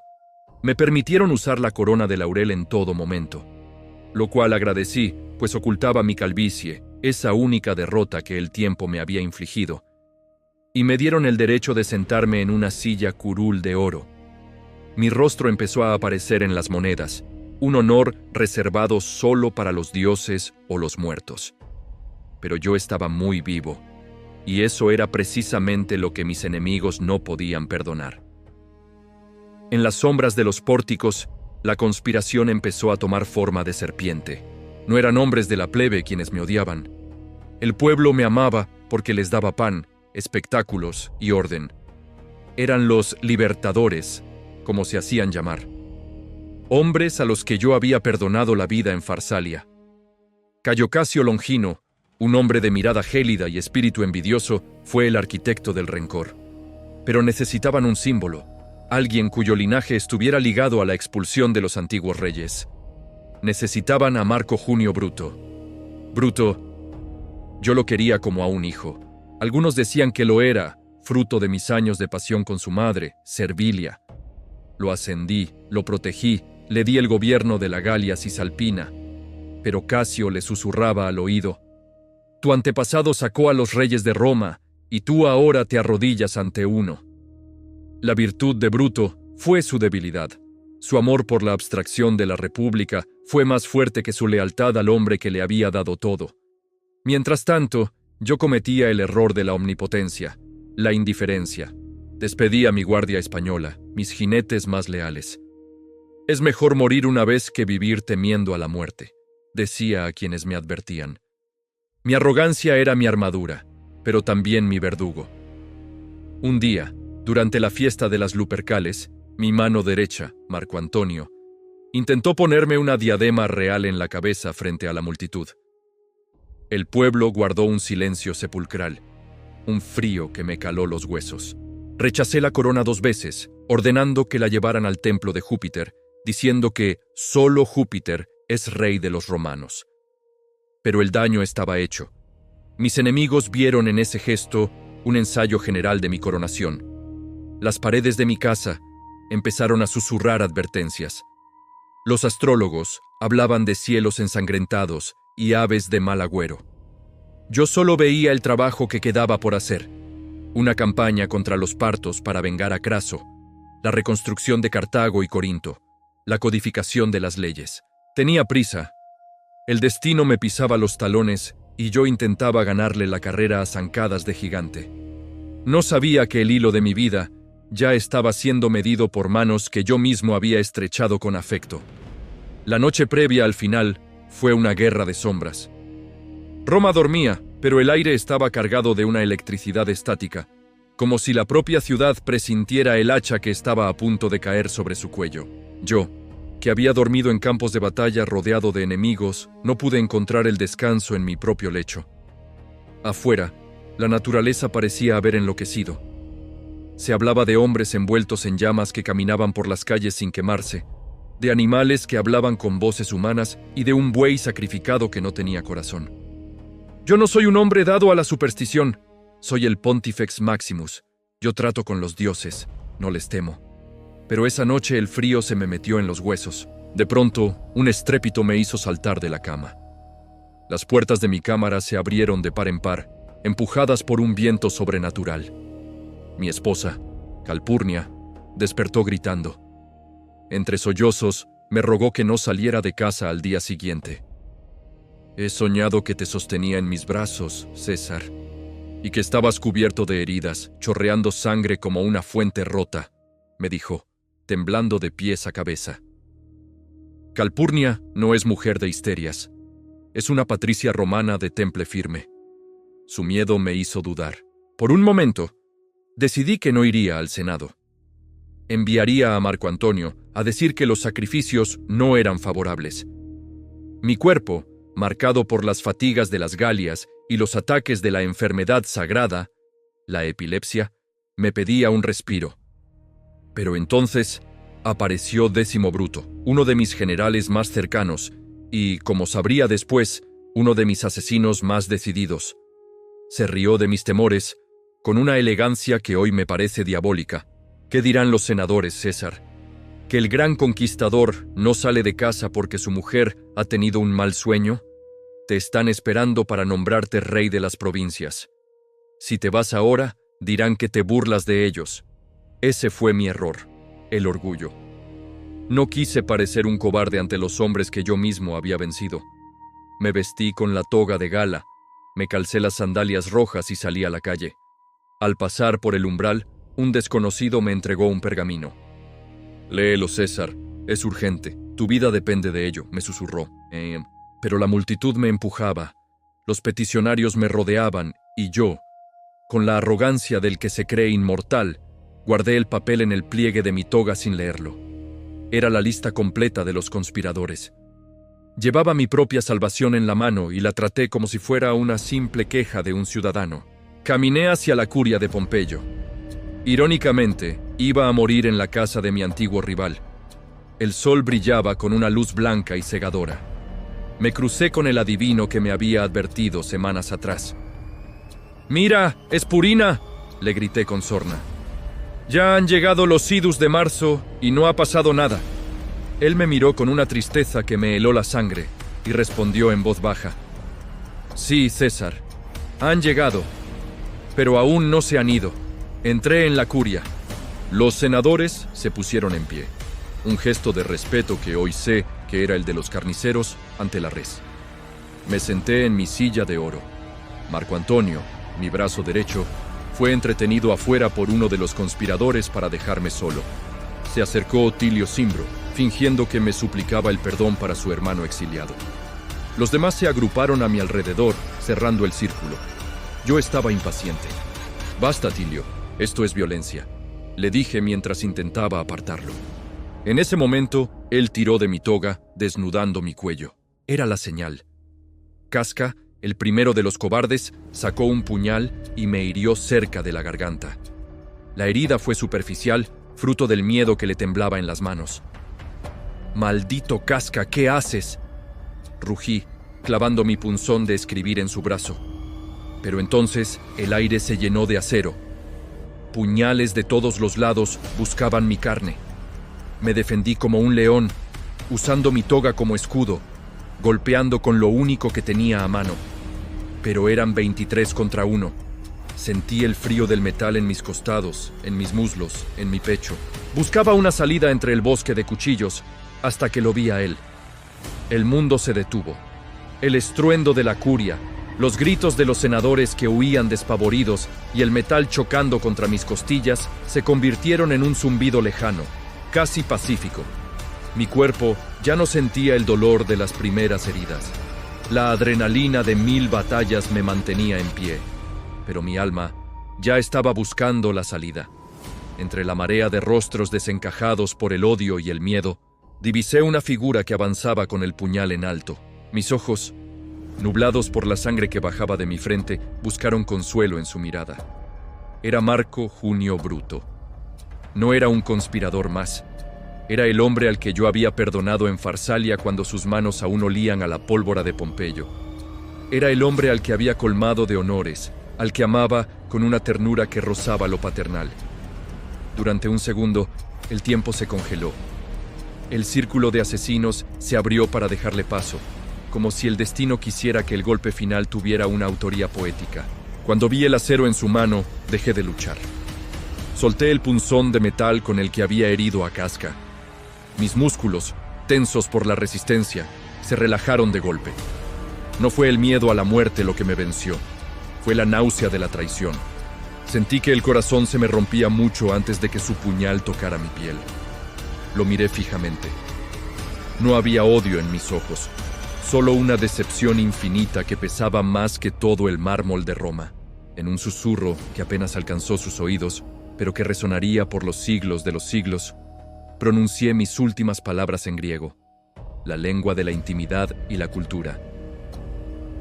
Me permitieron usar la corona de laurel en todo momento, lo cual agradecí, pues ocultaba mi calvicie, esa única derrota que el tiempo me había infligido. Y me dieron el derecho de sentarme en una silla curul de oro. Mi rostro empezó a aparecer en las monedas, un honor reservado solo para los dioses o los muertos. Pero yo estaba muy vivo, y eso era precisamente lo que mis enemigos no podían perdonar. En las sombras de los pórticos, la conspiración empezó a tomar forma de serpiente. No eran hombres de la plebe quienes me odiaban. El pueblo me amaba porque les daba pan, espectáculos y orden. Eran los libertadores, como se hacían llamar. Hombres a los que yo había perdonado la vida en Farsalia. Cayo Casio Longino, un hombre de mirada gélida y espíritu envidioso, fue el arquitecto del rencor. Pero necesitaban un símbolo, alguien cuyo linaje estuviera ligado a la expulsión de los antiguos reyes. Necesitaban a Marco Junio Bruto. Bruto, yo lo quería como a un hijo. Algunos decían que lo era, fruto de mis años de pasión con su madre, Servilia. Lo ascendí, lo protegí, le di el gobierno de la Galia Cisalpina. Pero Casio le susurraba al oído: tu antepasado sacó a los reyes de Roma, y tú ahora te arrodillas ante uno. La virtud de Bruto fue su debilidad. Su amor por la abstracción de la república fue más fuerte que su lealtad al hombre que le había dado todo. Mientras tanto, Yo cometía el error de la omnipotencia, la indiferencia. Despedí a mi guardia española, mis jinetes más leales. Es mejor morir una vez que vivir temiendo a la muerte, decía a quienes me advertían. Mi arrogancia era mi armadura, pero también mi verdugo. Un día, durante la fiesta de las Lupercales, mi mano derecha, Marco Antonio, intentó ponerme una diadema real en la cabeza frente a la multitud. El pueblo guardó un silencio sepulcral, un frío que me caló los huesos. Rechacé la corona 2 veces, ordenando que la llevaran al templo de Júpiter, diciendo que solo Júpiter es rey de los romanos. Pero el daño estaba hecho. Mis enemigos vieron en ese gesto un ensayo general de mi coronación. Las paredes de mi casa empezaron a susurrar advertencias. Los astrólogos hablaban de cielos ensangrentados y aves de mal agüero. Yo solo veía el trabajo que quedaba por hacer. Una campaña contra los partos para vengar a Craso, la reconstrucción de Cartago y Corinto, la codificación de las leyes. Tenía prisa. El destino me pisaba los talones y yo intentaba ganarle la carrera a zancadas de gigante. No sabía que el hilo de mi vida ya estaba siendo medido por manos que yo mismo había estrechado con afecto. La noche previa al final fue una guerra de sombras. Roma dormía, pero el aire estaba cargado de una electricidad estática, como si la propia ciudad presintiera el hacha que estaba a punto de caer sobre su cuello. Yo, que había dormido en campos de batalla rodeado de enemigos, no pude encontrar el descanso en mi propio lecho. Afuera, la naturaleza parecía haber enloquecido. Se hablaba de hombres envueltos en llamas que caminaban por las calles sin quemarse, de animales que hablaban con voces humanas y de un buey sacrificado que no tenía corazón. Yo no soy un hombre dado a la superstición, soy el Pontifex Maximus. Yo trato con los dioses, no les temo. Pero esa noche el frío se me metió en los huesos. De pronto, un estrépito me hizo saltar de la cama. Las puertas de mi cámara se abrieron de par en par, empujadas por un viento sobrenatural. Mi esposa, Calpurnia, despertó gritando. Entre sollozos, me rogó que no saliera de casa al día siguiente. He soñado que te sostenía en mis brazos, César, y que estabas cubierto de heridas, chorreando sangre como una fuente rota, me dijo, temblando de pies a cabeza. Calpurnia no es mujer de histerias. Es una patricia romana de temple firme. Su miedo me hizo dudar. Por un momento, decidí que no iría al Senado. Enviaría a Marco Antonio a decir que los sacrificios no eran favorables. Mi cuerpo, marcado por las fatigas de las Galias y los ataques de la enfermedad sagrada, la epilepsia, me pedía un respiro. Pero entonces apareció Décimo Bruto, uno de mis generales más cercanos y, como sabría después, uno de mis asesinos más decididos. Se rió de mis temores con una elegancia que hoy me parece diabólica. ¿Qué dirán los senadores, César? ¿Que el gran conquistador no sale de casa porque su mujer ha tenido un mal sueño? Te están esperando para nombrarte rey de las provincias. Si te vas ahora, dirán que te burlas de ellos. Ese fue mi error, el orgullo. No quise parecer un cobarde ante los hombres que yo mismo había vencido. Me vestí con la toga de gala, me calcé las sandalias rojas y salí a la calle. Al pasar por el umbral, un desconocido me entregó un pergamino. «Léelo, César, es urgente, tu vida depende de ello», me susurró. Pero la multitud me empujaba, los peticionarios me rodeaban y yo, con la arrogancia del que se cree inmortal, guardé el papel en el pliegue de mi toga sin leerlo. Era la lista completa de los conspiradores. Llevaba mi propia salvación en la mano y la traté como si fuera una simple queja de un ciudadano. Caminé hacia la curia de Pompeyo. Irónicamente, iba a morir en la casa de mi antiguo rival. El sol brillaba con una luz blanca y cegadora. Me crucé con el adivino que me había advertido semanas atrás. «¡Mira, Espurina!», le grité con sorna. «Ya han llegado los idus de marzo y no ha pasado nada». Él me miró con una tristeza que me heló la sangre y respondió en voz baja. «Sí, César, han llegado, pero aún no se han ido». Entré en la curia. Los senadores se pusieron en pie, un gesto de respeto que hoy sé que era el de los carniceros ante la res. Me senté en mi silla de oro. Marco Antonio, mi brazo derecho, fue entretenido afuera por uno de los conspiradores para dejarme solo. Se acercó Otilio Cimbro, fingiendo que me suplicaba el perdón para su hermano exiliado. Los demás se agruparon a mi alrededor, cerrando el círculo. Yo estaba impaciente. «Basta, Tilio, esto es violencia», le dije mientras intentaba apartarlo. En ese momento, él tiró de mi toga, desnudando mi cuello. Era la señal. Casca, el primero de los cobardes, sacó un puñal y me hirió cerca de la garganta. La herida fue superficial, fruto del miedo que le temblaba en las manos. «¡Maldito Casca, ¿qué haces?», rugí, clavando mi punzón de escribir en su brazo. Pero entonces el aire se llenó de acero. Puñales de todos los lados buscaban mi carne. Me defendí como un león, usando mi toga como escudo, golpeando con lo único que tenía a mano. Pero eran 23 contra 1. Sentí el frío del metal en mis costados, en mis muslos, en mi pecho. Buscaba una salida entre el bosque de cuchillos, hasta que lo vi a él. El mundo se detuvo. El estruendo de la curia, los gritos de los senadores que huían despavoridos y el metal chocando contra mis costillas se convirtieron en un zumbido lejano, casi pacífico. Mi cuerpo ya no sentía el dolor de las primeras heridas. La adrenalina de 1000 batallas me mantenía en pie, pero mi alma ya estaba buscando la salida. Entre la marea de rostros desencajados por el odio y el miedo, divisé una figura que avanzaba con el puñal en alto. Mis ojos, nublados por la sangre que bajaba de mi frente, buscaron consuelo en su mirada. Era Marco Junio Bruto. No era un conspirador más. Era el hombre al que yo había perdonado en Farsalia cuando sus manos aún olían a la pólvora de Pompeyo. Era el hombre al que había colmado de honores, al que amaba con una ternura que rozaba lo paternal. Durante un segundo, el tiempo se congeló. El círculo de asesinos se abrió para dejarle paso, como si el destino quisiera que el golpe final tuviera una autoría poética. Cuando vi el acero en su mano, dejé de luchar. Solté el punzón de metal con el que había herido a Casca. Mis músculos, tensos por la resistencia, se relajaron de golpe. No fue el miedo a la muerte lo que me venció, fue la náusea de la traición. Sentí que el corazón se me rompía mucho antes de que su puñal tocara mi piel. Lo miré fijamente. No había odio en mis ojos, solo una decepción infinita que pesaba más que todo el mármol de Roma. En un susurro que apenas alcanzó sus oídos, pero que resonaría por los siglos de los siglos, pronuncié mis últimas palabras en griego, la lengua de la intimidad y la cultura.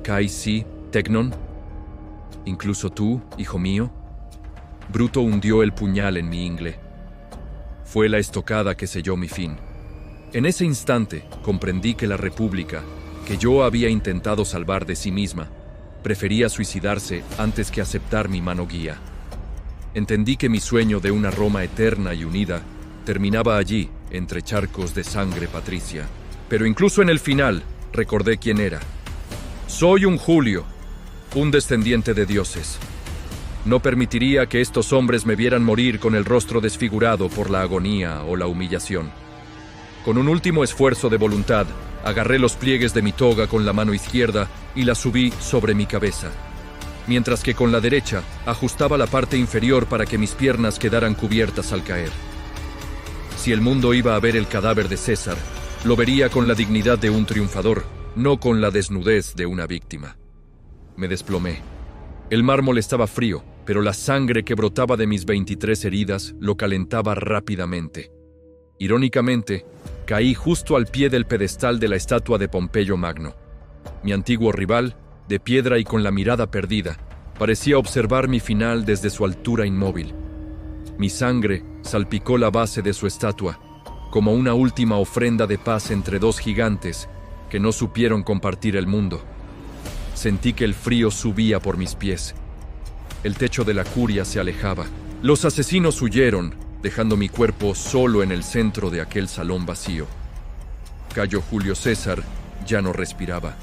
«Kai si, Teknon», «Incluso tú, hijo mío». Bruto hundió el puñal en mi ingle. Fue la estocada que selló mi fin. En ese instante comprendí que la República, que yo había intentado salvar de sí misma, prefería suicidarse antes que aceptar mi mano guía. Entendí que mi sueño de una Roma eterna y unida terminaba allí, entre charcos de sangre patricia. Pero incluso en el final, recordé quién era. Soy un Julio, un descendiente de dioses. No permitiría que estos hombres me vieran morir con el rostro desfigurado por la agonía o la humillación. Con un último esfuerzo de voluntad, agarré los pliegues de mi toga con la mano izquierda y la subí sobre mi cabeza, mientras que con la derecha ajustaba la parte inferior para que mis piernas quedaran cubiertas al caer. Si el mundo iba a ver el cadáver de César, lo vería con la dignidad de un triunfador, no con la desnudez de una víctima. Me desplomé. El mármol estaba frío, pero la sangre que brotaba de mis 23 heridas lo calentaba rápidamente. Irónicamente, caí justo al pie del pedestal de la estatua de Pompeyo Magno. Mi antiguo rival, de piedra y con la mirada perdida, parecía observar mi final desde su altura inmóvil. Mi sangre salpicó la base de su estatua, como una última ofrenda de paz entre dos gigantes que no supieron compartir el mundo. Sentí que el frío subía por mis pies. El techo de la curia se alejaba. Los asesinos huyeron, dejando mi cuerpo solo en el centro de aquel salón vacío. Cayo Julio César ya no respiraba.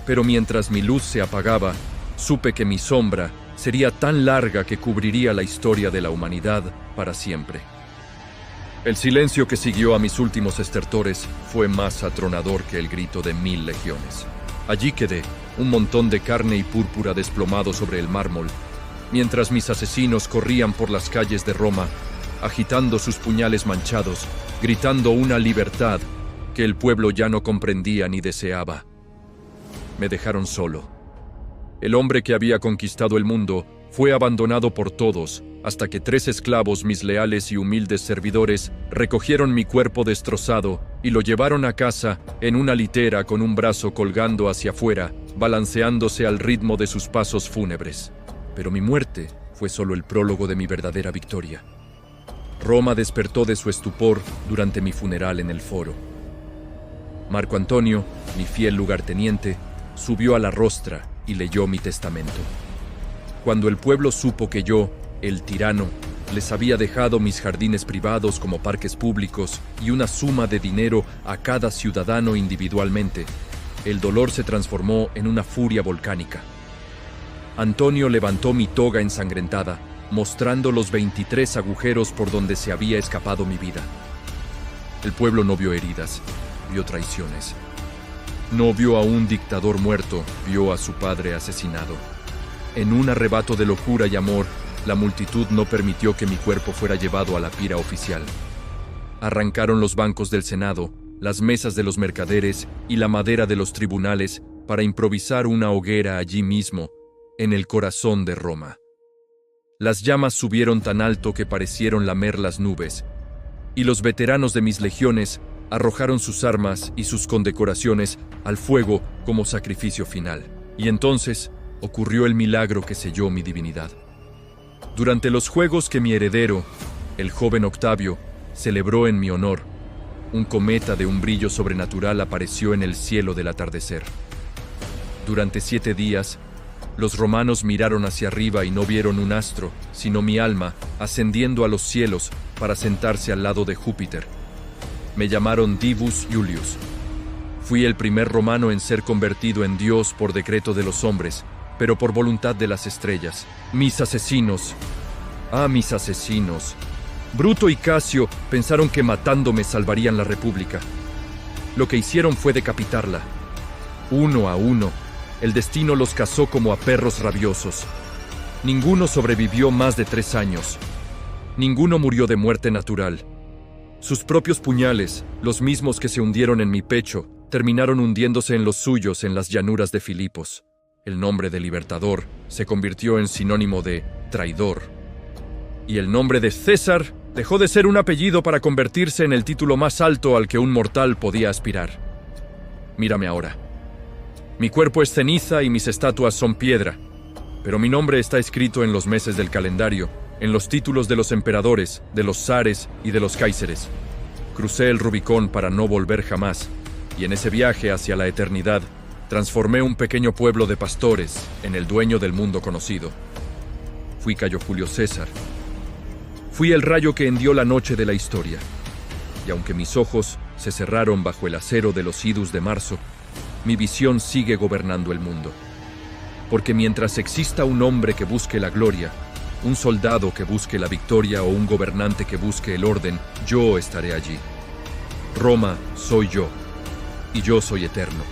Pero mientras mi luz se apagaba, supe que mi sombra sería tan larga que cubriría la historia de la humanidad para siempre. El silencio que siguió a mis últimos estertores fue más atronador que el grito de 1000 legiones. Allí quedé, un montón de carne y púrpura desplomado sobre el mármol, mientras mis asesinos corrían por las calles de Roma, agitando sus puñales manchados, gritando una libertad que el pueblo ya no comprendía ni deseaba. Me dejaron solo. El hombre que había conquistado el mundo fue abandonado por todos, hasta que 3 esclavos, mis leales y humildes servidores, recogieron mi cuerpo destrozado y lo llevaron a casa en una litera con un brazo colgando hacia afuera, balanceándose al ritmo de sus pasos fúnebres. Pero mi muerte fue solo el prólogo de mi verdadera victoria. Roma despertó de su estupor durante mi funeral en el foro. Marco Antonio, mi fiel lugarteniente, subió a la rostra y leyó mi testamento. Cuando el pueblo supo que yo, el tirano, les había dejado mis jardines privados como parques públicos y una suma de dinero a cada ciudadano individualmente, el dolor se transformó en una furia volcánica. Antonio levantó mi toga ensangrentada, mostrando los 23 agujeros por donde se había escapado mi vida. El pueblo no vio heridas, vio traiciones. No vio a un dictador muerto, vio a su padre asesinado. En un arrebato de locura y amor, la multitud no permitió que mi cuerpo fuera llevado a la pira oficial. Arrancaron los bancos del Senado, las mesas de los mercaderes y la madera de los tribunales para improvisar una hoguera allí mismo, en el corazón de Roma. Las llamas subieron tan alto que parecieron lamer las nubes, y los veteranos de mis legiones arrojaron sus armas y sus condecoraciones al fuego como sacrificio final. Y entonces ocurrió el milagro que selló mi divinidad. Durante los juegos que mi heredero, el joven Octavio, celebró en mi honor, un cometa de un brillo sobrenatural apareció en el cielo del atardecer. Durante 7 días, los romanos miraron hacia arriba y no vieron un astro, sino mi alma, ascendiendo a los cielos para sentarse al lado de Júpiter. Me llamaron Divus Iulius. Fui el primer romano en ser convertido en Dios por decreto de los hombres, pero por voluntad de las estrellas. Mis asesinos. Mis asesinos. Bruto y Casio pensaron que matándome salvarían la República. Lo que hicieron fue decapitarla. Uno a uno, el destino los cazó como a perros rabiosos. Ninguno sobrevivió más de 3 años. Ninguno murió de muerte natural. Sus propios puñales, los mismos que se hundieron en mi pecho, terminaron hundiéndose en los suyos en las llanuras de Filipos. El nombre de Libertador se convirtió en sinónimo de traidor. Y el nombre de César dejó de ser un apellido para convertirse en el título más alto al que un mortal podía aspirar. Mírame ahora. Mi cuerpo es ceniza y mis estatuas son piedra, pero mi nombre está escrito en los meses del calendario, en los títulos de los emperadores, de los zares y de los cáiseres. Crucé el Rubicón para no volver jamás, y en ese viaje hacia la eternidad, transformé un pequeño pueblo de pastores en el dueño del mundo conocido. Fui Cayo Julio César. Fui el rayo que hendió la noche de la historia. Y aunque mis ojos se cerraron bajo el acero de los idus de marzo, mi visión sigue gobernando el mundo. Porque mientras exista un hombre que busque la gloria, un soldado que busque la victoria o un gobernante que busque el orden, yo estaré allí. Roma soy yo, y yo soy eterno.